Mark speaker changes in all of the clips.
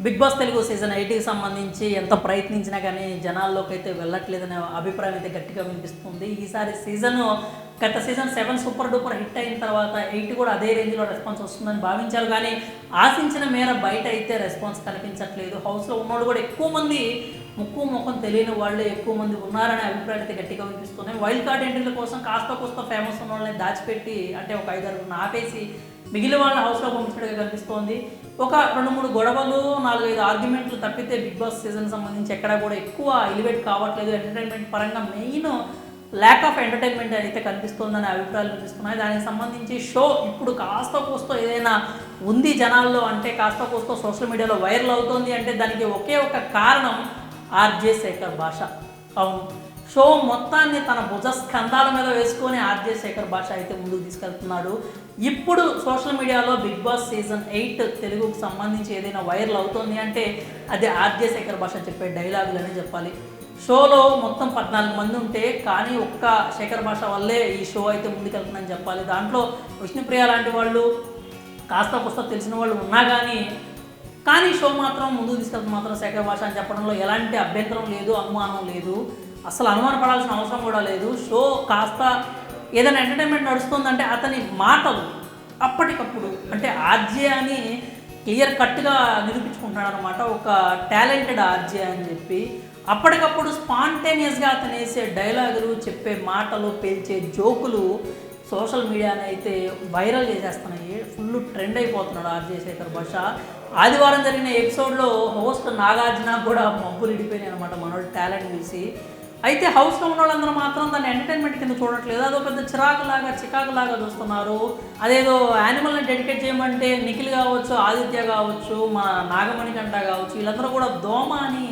Speaker 1: Big boss Telugu season 8కి సంబంధించి ఎంత ప్రయత్నించినా కానీ జనాల్లోకి అయితే వెళ్ళట్లేదనే అభిప్రాయం అయితే గట్టిగా వినిపిస్తుంది. ఈసారి గత సీజన్ 7 సూపర్ డూపర్ హిట్ అయిన తర్వాత 8 కూడా అదే రేంజ్లో రెస్పాన్స్ వస్తుందని భావించారు. కానీ ఆశించిన మేర బయట అయితే రెస్పాన్స్ కనిపించట్లేదు. హౌస్లో ఉన్నోళ్ళు కూడా ఎక్కువ మంది ముక్కు ముఖం తెలియని వాళ్ళే ఎక్కువ మంది ఉన్నారనే అభిప్రాయాలు అయితే గట్టిగా వినిపిస్తున్నాయి. వైల్డ్ కార్డ్ ఎంట్రీల కోసం కాస్త ఫేమస్ ఉన్న వాళ్ళని దాచిపెట్టి అంటే ఒక 5-6 ఆపేసి మిగిలిన వాళ్ళ హౌస్లో పంపించడానికి కనిపిస్తోంది. ఒక 2-3 గొడవలు 4-5 ఆర్గ్యుమెంట్లు తప్పితే బిగ్ బాస్ సీజన్ సంబంధించి ఎక్కడా కూడా ఎక్కువ ఎలివేట్ కావట్లేదు. ఎంటర్టైన్మెంట్ పరంగా మెయిన్ ల్యాక్ ఆఫ్ ఎంటర్టైన్మెంట్ అయితే కనిపిస్తుందనే అభిప్రాయాలు కనిపిస్తున్నాయి. దానికి సంబంధించి షో ఇప్పుడు కాస్త ఏదైనా ఉంది జనాల్లో అంటే కాస్త సోషల్ మీడియాలో వైరల్ అవుతుంది అంటే దానికి ఒకే ఒక కారణం ఆర్జే శేఖర్ భాష. అవును, షో మొత్తాన్ని తన భుజస్కంధాల మీద వేసుకొని ఆర్జే శేఖర్ భాష అయితే ముందుకు తీసుకెళ్తున్నాడు. ఇప్పుడు సోషల్ మీడియాలో బిగ్ బాస్ సీజన్ 8 తెలుగుకు సంబంధించి ఏదైనా వైరల్ అవుతుంది అంటే అది ఆర్జే శేఖర్ భాష చెప్పే డైలాగులనే చెప్పాలి. షోలో మొత్తం 14 మంది ఉంటే కానీ ఒక్క శేఖర్ భాష వల్లే ఈ షో అయితే ముందుకెళ్తుందని చెప్పాలి. దాంట్లో విష్ణుప్రియ లాంటి వాళ్ళు కాస్త తెలిసిన వాళ్ళు ఉన్నా కానీ షో మాత్రం ముందుకు తీసుకెళ్తే మాత్రం శేఖర్ భాష అని చెప్పడంలో ఎలాంటి అభ్యంతరం లేదు, అనుమానం లేదు, అసలు అనుమానపడాల్సిన అవసరం కూడా లేదు. షో కాస్త ఏదైనా ఎంటర్టైన్మెంట్ నడుస్తుందంటే అతని మాటలు అప్పటికప్పుడు అంటే ఆర్జే అని క్లియర్ కట్గా నిరూపించుకుంటున్నాడు అనమాట. ఒక టాలెంటెడ్ ఆర్జే అని చెప్పి అప్పటికప్పుడు స్పాంటేనియస్గా అతను వేసే డైలాగులు, చెప్పే మాటలు, పేల్చే జోకులు సోషల్ మీడియాని అయితే వైరల్ చేసేస్తున్నాయి. ఫుల్ ట్రెండ్ అయిపోతున్నాడు ఆర్జే శేఖర్ భాష. ఆదివారం జరిగిన ఎపిసోడ్లో హోస్ట్ నాగార్జున కూడా మబ్బులు ఇడిపోయినాయి అనమాట మనోడు టాలెంట్ చూసి. అయితే హౌస్లో ఉన్న వాళ్ళందరూ మాత్రం దాన్ని ఎంటర్టైన్మెంట్ కింద చూడట్లేదు, అదో పెద్ద చికాకులాగా చూస్తున్నారు. అదేదో యానిమల్ని డెడికేట్ చేయమంటే నిఖిల్ కావచ్చు, ఆదిత్య కావచ్చు, మన నాగమణికంఠ కావచ్చు, వీళ్ళందరూ కూడా దోమ అని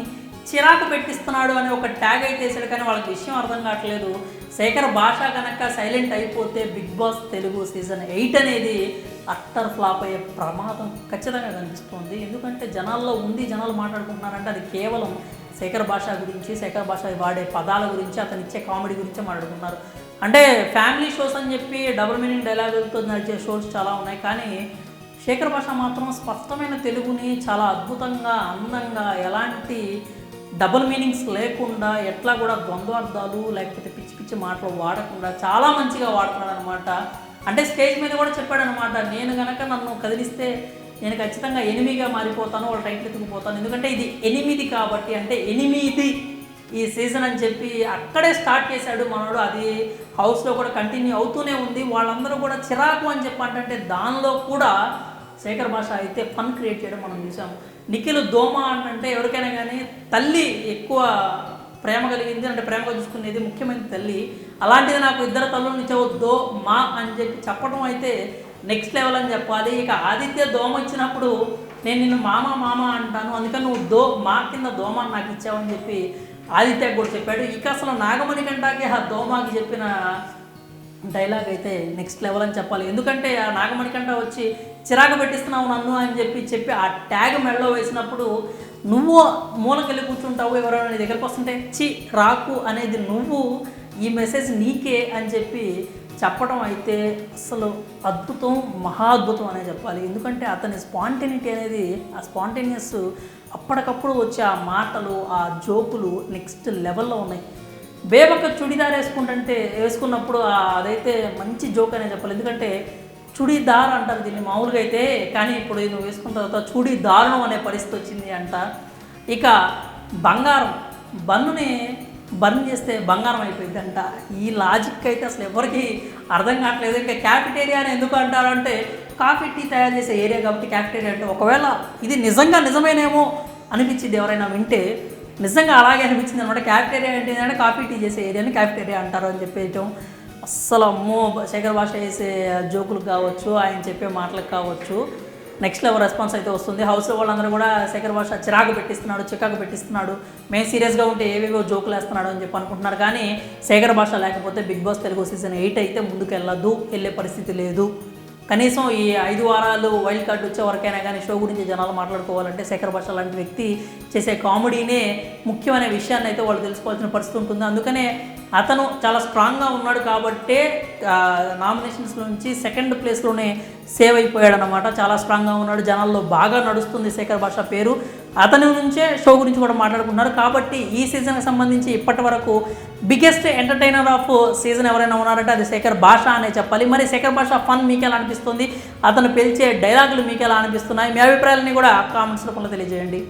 Speaker 1: చిరాకు పెట్టిస్తున్నాడు అని ఒక ట్యాగ్ అయితే వేసాడు. కానీ వాళ్ళకి విషయం అర్థం కావట్లేదు. శేఖర్ భాష కనుక సైలెంట్ అయిపోతే బిగ్ బాస్ తెలుగు సీజన్ 8 అనేది అట్టర్ ఫ్లాప్ అయ్యే ప్రమాదం ఖచ్చితంగా కనిపిస్తుంది. ఎందుకంటే జనాల్లో ఉంది, జనాలు మాట్లాడుకుంటున్నారంటే అది కేవలం శేఖర్ భాష గురించి, శేఖర్ భాష వాడే పదాల గురించి, అతను ఇచ్చే కామెడీ గురించే మాట్లాడుకున్నారు. అంటే ఫ్యామిలీ షోస్ అని చెప్పి డబుల్ మీనింగ్ డైలాగులతో నడిచే షోస్ చాలా ఉన్నాయి. కానీ శేఖర్ భాష మాత్రం స్పష్టమైన తెలుగుని చాలా అద్భుతంగా, అందంగా, ఎలాంటి డబుల్ మీనింగ్స్ లేకుండా, ఎట్లా కూడా ద్వంద్వార్థాలు లేకపోతే పిచ్చి మాటలు వాడకుండా చాలా మంచిగా వాడుతున్నాడు అనమాట. అంటే స్టేజ్ మీద కూడా చెప్పాడనమాట, నేను కనుక నన్ను కదిలిస్తే నేను ఖచ్చితంగా ఎనిమిగా మారిపోతాను, వాళ్ళ టైటిల్ ఎత్తుకుపోతాను, ఎందుకంటే ఇది 8 కాబట్టి, అంటే 8 ఈ సీజన్ అని చెప్పి అక్కడే స్టార్ట్ చేశాడు మనోడు. అది హౌస్లో కూడా కంటిన్యూ అవుతూనే ఉంది. వాళ్ళందరూ కూడా చిరాకు అని చెప్పంటే దానిలో కూడా శేఖర్ భాష అయితే ఫన్ క్రియేట్ చేయడం మనం చూసాం. నిఖిల్ దోమ అంటే ఎవరికైనా కానీ తల్లి ఎక్కువ ప్రేమ కలిగింది అంటే ప్రేమగా చూసుకునేది ముఖ్యమైన తల్లి. అలాంటిది నాకు 2 తల్లులు ఇచ్చవద్దో మా అని చెప్పి చెప్పడం అయితే నెక్స్ట్ లెవెల్ అని చెప్పాలి. ఇక ఆదిత్య దోమ ఇచ్చినప్పుడు నేను నిన్ను మామ అంటాను, అందుకని నువ్వు మా కింద దోమ నాకు ఇచ్చావని చెప్పి ఆదిత్య కూడా చెప్పాడు. ఇక అసలు నాగమణికంఠకి ఆ దోమకి చెప్పిన డైలాగ్ అయితే నెక్స్ట్ లెవెల్ అని చెప్పాలి. ఎందుకంటే ఆ నాగమణికంఠ వచ్చి చిరాకు పెట్టిస్తున్నావు నన్ను అని చెప్పి ఆ ట్యాగ్ మెడలో వేసినప్పుడు నువ్వు మూలకెళ్ళి కూర్చుంటావు, ఎవరైనా నీ దగ్గరకు వస్తుంటే రాకు అనేది నువ్వు, ఈ మెసేజ్ నీకే అని చెప్పి చెప్పడం అయితే అసలు అద్భుతం, మహా అద్భుతం అనే చెప్పాలి. ఎందుకంటే అతని స్పాంటేనిటీ అనేది, ఆ స్పాంటేనియస్ అప్పటికప్పుడు వచ్చే ఆ మాటలు, ఆ జోకులు నెక్స్ట్ లెవెల్లో ఉన్నాయి. బేబక్క చుడిదార్ వేసుకున్నప్పుడు అదైతే మంచి జోక్ అనే చెప్పాలి. ఎందుకంటే చుడిదార్ అంటారు దీన్ని మామూలుగా అయితే, కానీ ఇప్పుడు నువ్వు వేసుకున్న తర్వాత చుడి దారుణం అనే పరిస్థితి వచ్చింది అంట. ఇక బంగారం బన్నుని బర్న్ చేస్తే బంగారం అయిపోయిందంట. ఈ లాజిక్ అయితే అసలు ఎవరికి అర్థం కావట్లేదు. ఇంకా క్యాఫిటేరియా అని ఎందుకు అంటారంటే కాఫీ టీ తయారు చేసే ఏరియా కాబట్టి క్యాఫిటేరియా అంటే, ఒకవేళ ఇది నిజమేనేమో అనిపించింది ఎవరైనా వింటే, నిజంగా అలాగే అనిపించింది అనమాట. క్యాఫిటేరియా ఏంటంటే కాఫీ టీ చేసే ఏరియాని క్యాఫిటేరియా అంటారు అని చెప్పేయటం అస్సలు అమ్మో. శేఖర్ భాష వేసే జోకులు కావచ్చు, ఆయన చెప్పే మాటలకు కావచ్చు నెక్స్ట్ లెవెల్ రెస్పాన్స్ అయితే వస్తుంది. హౌస్లో వాళ్ళందరూ కూడా శేఖర్ భాష చికాకు పెట్టిస్తున్నాడు, మేము సీరియస్గా ఉంటే ఏవేవో జోకులు వేస్తున్నాడు అని చెప్పి అనుకుంటున్నారు. కానీ శేఖర్ భాష లేకపోతే బిగ్ బాస్ తెలుగు సీజన్ 8 అయితే ముందుకు వెళ్ళే పరిస్థితి లేదు. కనీసం ఈ 5 వారాలు వైల్డ్ కార్డు వచ్చే వరకైనా కానీ షో గురించి జనాలు మాట్లాడుకోవాలంటే శేఖర్ భాష లాంటి వ్యక్తి చేసే కామెడీనే ముఖ్యమైన విషయాన్ని అయితే వాళ్ళు తెలుసుకోవాల్సిన పరిస్థితి ఉంటుంది. అందుకనే అతను చాలా స్ట్రాంగ్గా ఉన్నాడు కాబట్టే నామినేషన్స్ నుంచి సెకండ్ ప్లేస్లోనే సేవ్ అయిపోయాడు అనమాట. చాలా స్ట్రాంగ్గా ఉన్నాడు, జనాల్లో బాగా నడుస్తుంది శేఖర్ భాష పేరు. అతని నుంచే షో గురించి కూడా మాట్లాడుకున్నారు. కాబట్టి ఈ సీజన్కి సంబంధించి ఇప్పటి వరకు బిగ్గెస్ట్ ఎంటర్టైనర్ ఆఫ్ సీజన్ ఎవరైనా ఉన్నారంటే అది శేఖర్ భాష అనే చెప్పాలి. మరి శేఖర్ భాష ఫన్ మీకు ఎలా అనిపిస్తుంది, అతను పిలిచే డైలాగులు మీకు ఎలా అనిపిస్తున్నాయి, మీ అభిప్రాయాలని కూడా కామెంట్స్ రూపంలో తెలియజేయండి.